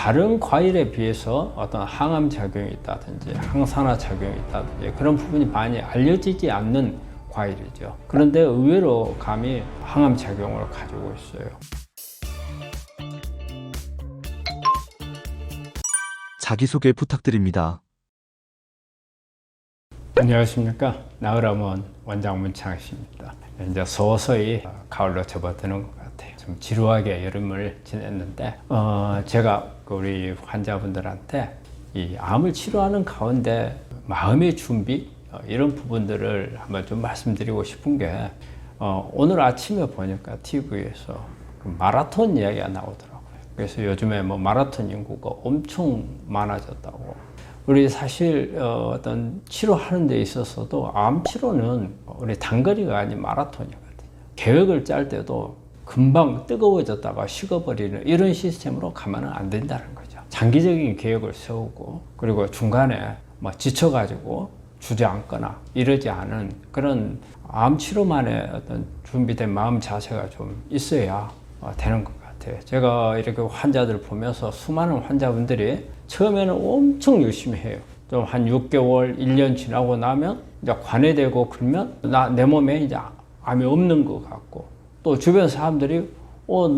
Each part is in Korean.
다른 과일에 비해서 어떤 항암 작용이 있다든지 항산화 작용이 있다든지 그런 부분이 많이 알려지지 않는 과일이죠. 그런데 의외로 감이 항암 작용을 가지고 있어요. 자기소개 부탁드립니다. 안녕하십니까. 나으람원 원장 문창식입니다. 이제 서서히 가을로 접어드는 것 같아요. 좀 지루하게 여름을 지냈는데 제가 우리 환자분들한테 이 암을 치료하는 가운데 마음의 준비 이런 부분들을 한번 좀 말씀드리고 싶은 게 오늘 아침에 보니까 TV에서 그 마라톤 이야기가 나오더라고요. 그래서 요즘에 뭐 마라톤 인구가 엄청 많아졌다고. 우리 사실 어떤 치료하는 데 있어서도 암 치료는 우리 단거리가 아닌 마라톤이거든요. 계획을 짤 때도 금방 뜨거워졌다가 식어버리는 이런 시스템으로 가면은 안 된다는 거죠. 장기적인 계획을 세우고 그리고 중간에 뭐 지쳐가지고 주저앉거나 이러지 않은 그런 암 치료만의 어떤 준비된 마음 자세가 좀 있어야 되는 것 같아요. 제가 이렇게 환자들 보면서 수많은 환자분들이 처음에는 엄청 열심히 해요. 좀 한 6개월, 1년 지나고 나면 이제 관해되고 그러면 내 몸에 이제 암이 없는 것 같고 또 주변 사람들이 너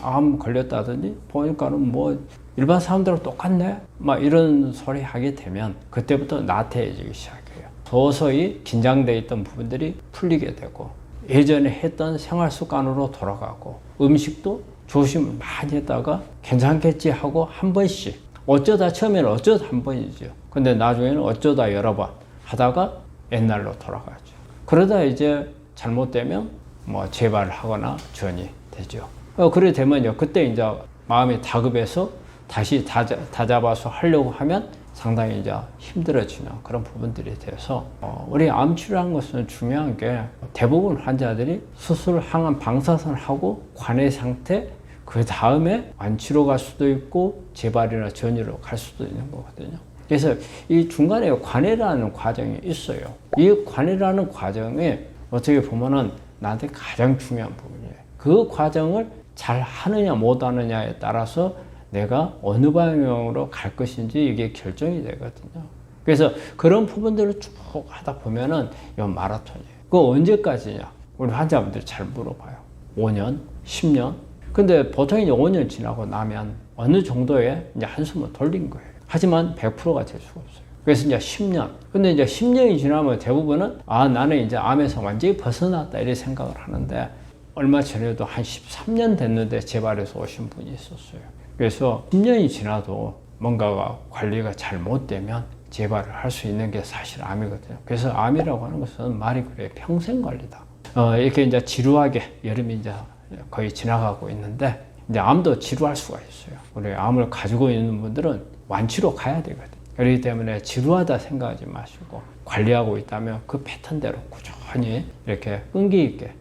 암 걸렸다더니 보니까는 뭐 일반 사람들하고 똑같네? 막 이런 소리 하게 되면 그때부터 나태해지기 시작해요. 서서히 긴장되어 있던 부분들이 풀리게 되고 예전에 했던 생활 습관으로 돌아가고 음식도 조심을 많이 했다가 괜찮겠지 하고 한 번씩 어쩌다 처음에는 어쩌다 한 번이죠. 근데 나중에는 어쩌다 여러 번 하다가 옛날로 돌아가죠. 그러다 이제 잘못되면 뭐 재발하거나 전이 되죠. 그래 되면요. 그때 이제 마음이 다급해서 다시 다잡아서 하려고 하면 상당히 이제 힘들어지는 그런 부분들이 돼서 우리 암 치료하는 것은 중요한 게 대부분 환자들이 수술, 항암, 방사선을 하고 관해 상태 그 다음에 완치로 갈 수도 있고 재발이나 전이로 갈 수도 있는 거거든요. 그래서 이 중간에 관해라는 과정이 있어요. 이 관해라는 과정이 어떻게 보면은 나한테 가장 중요한 부분이에요. 그 과정을 잘 하느냐 못 하느냐에 따라서 내가 어느 방향으로 갈 것인지 이게 결정이 되거든요. 그래서 그런 부분들을 쭉 하다 보면은 이건 마라톤이에요. 그거 언제까지냐? 우리 환자분들이 잘 물어봐요. 5년, 10년? 근데 보통 이제 5년 지나고 나면 어느 정도의 이제 한숨을 돌린 거예요. 하지만 100%가 될 수가 없어요. 그래서 이제 10년. 근데 이제 10년이 지나면 대부분은 나는 이제 암에서 완전히 벗어났다 이렇게 생각을 하는데 얼마 전에도 한 13년 됐는데 재발해서 오신 분이 있었어요. 그래서 10년이 지나도 뭔가가 관리가 잘 못되면 재발을 할 수 있는 게 사실 암이거든요. 그래서 암이라고 하는 것은 말이 그래요. 평생 관리다. 이렇게 이제 지루하게 여름이 이제 거의 지나가고 있는데 이제 암도 지루할 수가 있어요. 우리 암을 가지고 있는 분들은 완치로 가야 되거든요. 그렇기 때문에 지루하다 생각하지 마시고 관리하고 있다면 그 패턴대로 꾸준히 이렇게 끈기 있게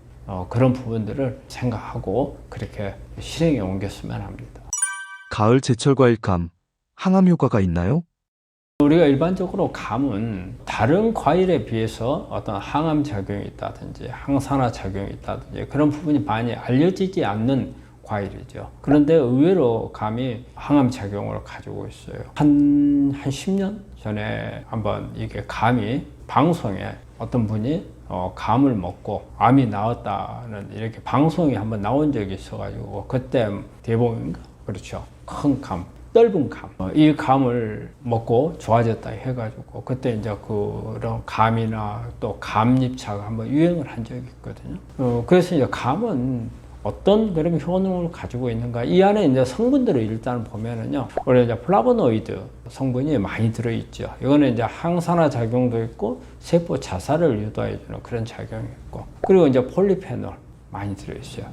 그런 부분들을 생각하고 그렇게 실행에 옮겼으면 합니다. 가을 제철과일감, 항암 효과가 있나요? 우리가 일반적으로 감은 다른 과일에 비해서 어떤 항암 작용이 있다든지 항산화 작용이 있다든지 그런 부분이 많이 알려지지 않는 과일이죠. 그런데 의외로 감이 항암 작용을 가지고 있어요. 한 10년 전에 한번 이게 감이 방송에 어떤 분이 감을 먹고 암이 나왔다는 이렇게 방송이 한번 나온 적이 있어가지고 그때 대봉인가? 그렇죠. 큰 감. 떫은 감. 이 감을 먹고 좋아졌다 해가지고 그때 이제 그런 감이나 또 감잎차가 한번 유행을 한 적이 있거든요. 그래서 이제 감은 어떤 그런 효능을 가지고 있는가. 이 안에 이제 성분들을 일단 보면은요. 우리 이제 플라보노이드 성분이 많이 들어있죠. 이거는 이제 항산화 작용도 있고 세포 자살을 유도해주는 그런 작용이 있고 그리고 이제 폴리페놀 많이 들어있어요.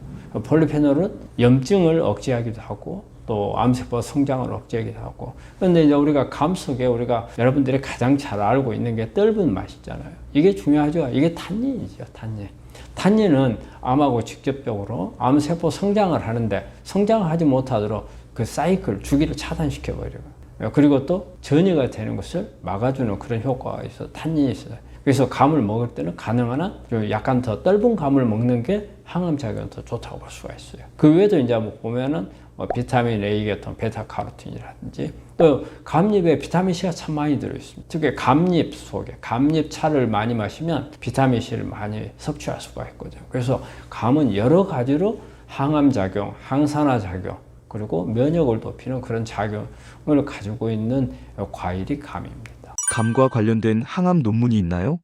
폴리페놀은 염증을 억제하기도 하고 또 암세포 성장을 억제하기도 하고. 그런데 이제 우리가 감 속에 우리가 여러분들이 가장 잘 알고 있는 게 떫은 맛이잖아요. 이게 중요하죠. 이게 탄닌이죠. 탄닌은 암하고 직접적으로 암세포 성장을 하는데 성장하지 못하도록 그 사이클, 주기를 차단시켜 버려요. 그리고 또 전이가 되는 것을 막아주는 그런 효과가 있어서 탄닌이 있어요. 그래서 감을 먹을 때는 가능한 한 약간 더 떫은 감을 먹는 게 항암 작용이 더 좋다고 볼 수가 있어요. 그 외에도 이제 보면은 비타민 A 계통, 베타카로틴이라든지 또 감잎에 비타민 C가 참 많이 들어있습니다. 특히 감잎 속에 감잎차를 많이 마시면 비타민 C를 많이 섭취할 수가 있거든요. 그래서 감은 여러 가지로 항암 작용, 항산화 작용, 그리고 면역을 높이는 그런 작용을 가지고 있는 과일이 감입니다. 감과 관련된 항암 논문이 있나요?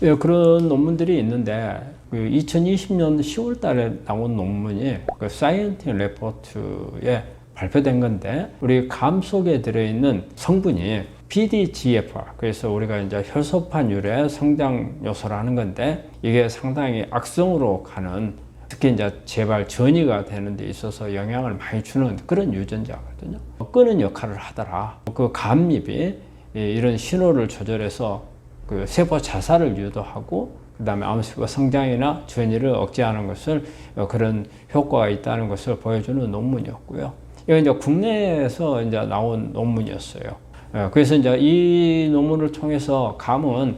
예, 그런 논문들이 있는데 2020년 10월 달에 나온 논문이 그 사이언티픽 레포트에 발표된 건데 우리 감 속에 들어있는 성분이 PDGFR, 그래서 우리가 이제 혈소판 유래 성장 요소라는 건데 이게 상당히 악성으로 가는, 특히 이제 재발 전이가 되는 데 있어서 영향을 많이 주는 그런 유전자거든요. 끄는 역할을 하더라. 그 감잎이 이런 신호를 조절해서 그 세포 자살을 유도하고 그다음에 암세포 성장이나 전이를 억제하는 것을 그런 효과가 있다는 것을 보여주는 논문이었고요. 이건 이제 국내에서 이제 나온 논문이었어요. 그래서 이제 이 논문을 통해서 감은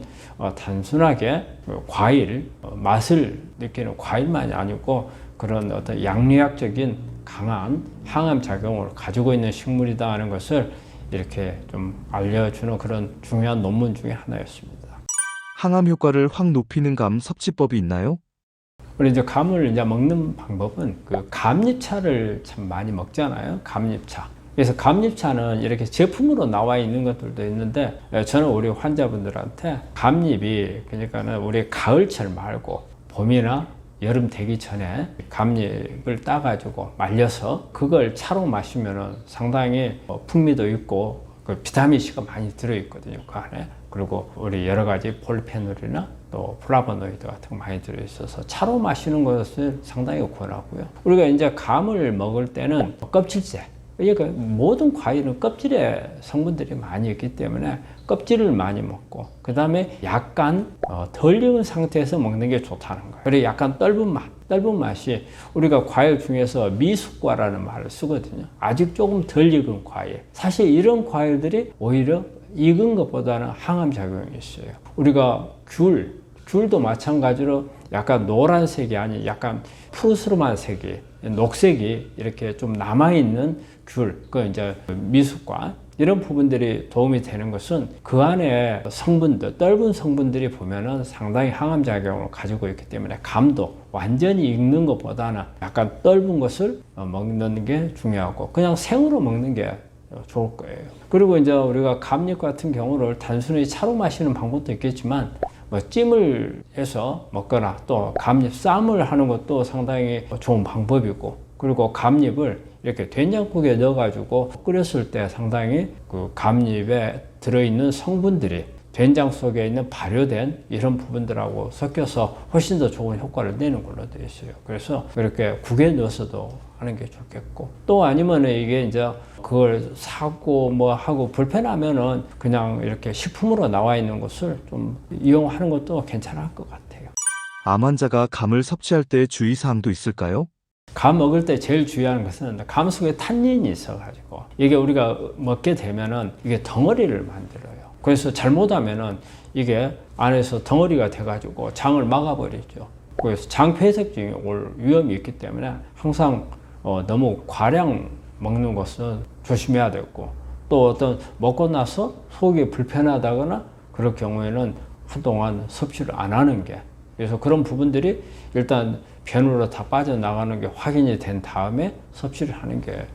단순하게 과일, 맛을 느끼는 과일만이 아니고 그런 어떤 양리학적인 강한 항암 작용을 가지고 있는 식물이다 하는 것을 이렇게 좀 알려주는 그런 중요한 논문 중에 하나였습니다. 항암 효과를 확 높이는 감 섭취법이 있나요? 우리 이제 감을 이제 먹는 방법은 그 감잎차를 참 많이 먹잖아요. 감잎차. 그래서 감잎차는 이렇게 제품으로 나와 있는 것들도 있는데 저는 우리 환자분들한테 감잎이 그러니까는 우리 가을철 말고 봄이나 여름 되기 전에 감잎을 따가지고 말려서 그걸 차로 마시면은 상당히 풍미도 있고 그 비타민 C가 많이 들어있거든요. 그 안에. 그리고 우리 여러 가지 폴리페놀이나 또 플라보노이드 같은 거 많이 들어있어서 차로 마시는 것을 상당히 권하고요. 우리가 이제 감을 먹을 때는 껍질째, 그러니까 모든 과일은 껍질에 성분들이 많이 있기 때문에 껍질을 많이 먹고 그 다음에 약간 덜 익은 상태에서 먹는 게 좋다는 거예요. 그리고 약간 떫은 맛이 우리가 과일 중에서 미숫과라는 말을 쓰거든요. 아직 조금 덜 익은 과일. 사실 이런 과일들이 오히려 익은 것보다는 항암 작용이 있어요. 우리가 귤도 마찬가지로 약간 노란색이 아닌 약간 푸르스름한 색이, 녹색이 이렇게 좀 남아있는 귤, 그 이제 미숫과 이런 부분들이 도움이 되는 것은 그 안에 성분들, 떫은 성분들이 보면은 상당히 항암 작용을 가지고 있기 때문에 감도 완전히 익는 것보다는 약간 떫은 것을 먹는 게 중요하고 그냥 생으로 먹는 게 좋을 거예요. 그리고 이제 우리가 감잎 같은 경우를 단순히 차로 마시는 방법도 있겠지만 뭐 찜을 해서 먹거나 또 감잎 쌈을 하는 것도 상당히 좋은 방법이고, 그리고 감잎을 이렇게 된장국에 넣어가지고 끓였을 때 상당히 그 감잎에 들어있는 성분들이 된장 속에 있는 발효된 이런 부분들하고 섞여서 훨씬 더 좋은 효과를 내는 걸로 되어 있어요. 그래서 그렇게 국에 넣어서도 하는 게 좋겠고, 또 아니면 이게 이제 그걸 사고 뭐 하고 불편하면은 그냥 이렇게 식품으로 나와 있는 것을 좀 이용하는 것도 괜찮을 것 같아요. 암 환자가 감을 섭취할 때 주의사항도 있을까요? 감 먹을 때 제일 중요한 것은 감 속에 탄닌이 있어가지고 이게 우리가 먹게 되면은 이게 덩어리를 만들어요. 그래서 잘못하면은 이게 안에서 덩어리가 돼가지고 장을 막아버리죠. 그래서 장폐색증이 올 위험이 있기 때문에 항상 너무 과량 먹는 것은 조심해야 되고, 또 어떤 먹고 나서 속이 불편하다거나 그럴 경우에는 한동안 섭취를 안 하는 게, 그래서 그런 부분들이 일단 변으로 다 빠져나가는 게 확인이 된 다음에 섭취를 하는 게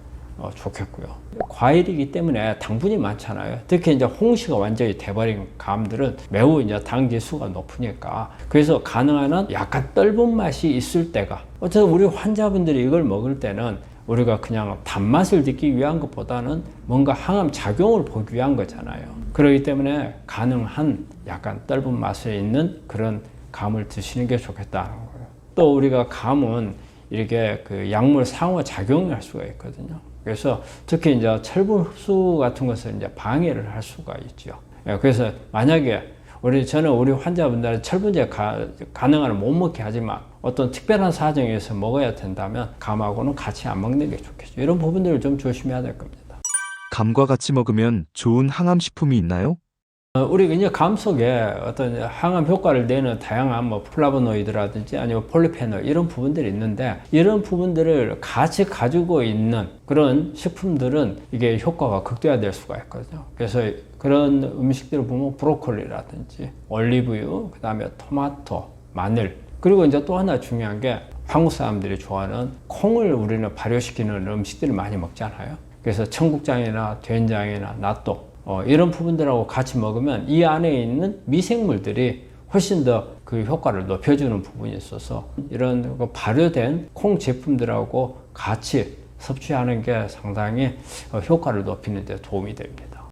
좋겠고요. 과일이기 때문에 당분이 많잖아요. 특히 이제 홍시가 완전히 돼버린 감들은 매우 이제 당 지수가 높으니까, 그래서 가능한 한 약간 떫은 맛이 있을 때가, 어쨌든 우리 환자분들이 이걸 먹을 때는 우리가 그냥 단맛을 느끼기 위한 것보다는 뭔가 항암 작용을 보기 위한 거잖아요. 그렇기 때문에 가능한 약간 떫은 맛이 있는 그런 감을 드시는 게 좋겠다는 거예요. 또 우리가 감은 이렇게 그 약물 상호 작용을 할 수가 있거든요. 그래서 특히 이제 철분 흡수 같은 것을 이제 방해를 할 수가 있죠. 그래서 만약에 저는 우리 환자분들은 철분제 가능한 못 먹게 하지만 어떤 특별한 사정에서 먹어야 된다면 감하고는 같이 안 먹는 게 좋겠죠. 이런 부분들을 좀 조심해야 될 겁니다. 감과 같이 먹으면 좋은 항암 식품이 있나요? 우리가 이제 감 속에 어떤 항암 효과를 내는 다양한 뭐 플라보노이드라든지 아니면 폴리페놀 이런 부분들이 있는데, 이런 부분들을 같이 가지고 있는 그런 식품들은 이게 효과가 극대화될 수가 있거든요. 그래서 그런 음식들을 보면 브로콜리라든지 올리브유, 그 다음에 토마토, 마늘, 그리고 이제 또 하나 중요한 게 한국 사람들이 좋아하는 콩을 우리는 발효시키는 음식들을 많이 먹잖아요. 그래서 청국장이나 된장이나 낫또 이런 부분들하고 같이 먹으면 이 안에 있는 미생물들이 훨씬 더 그 효과를 높여주는 부분이 있어서 이런 발효된 콩 제품들하고 같이 섭취하는 게 상당히 효과를 높이는 데 도움이 됩니다.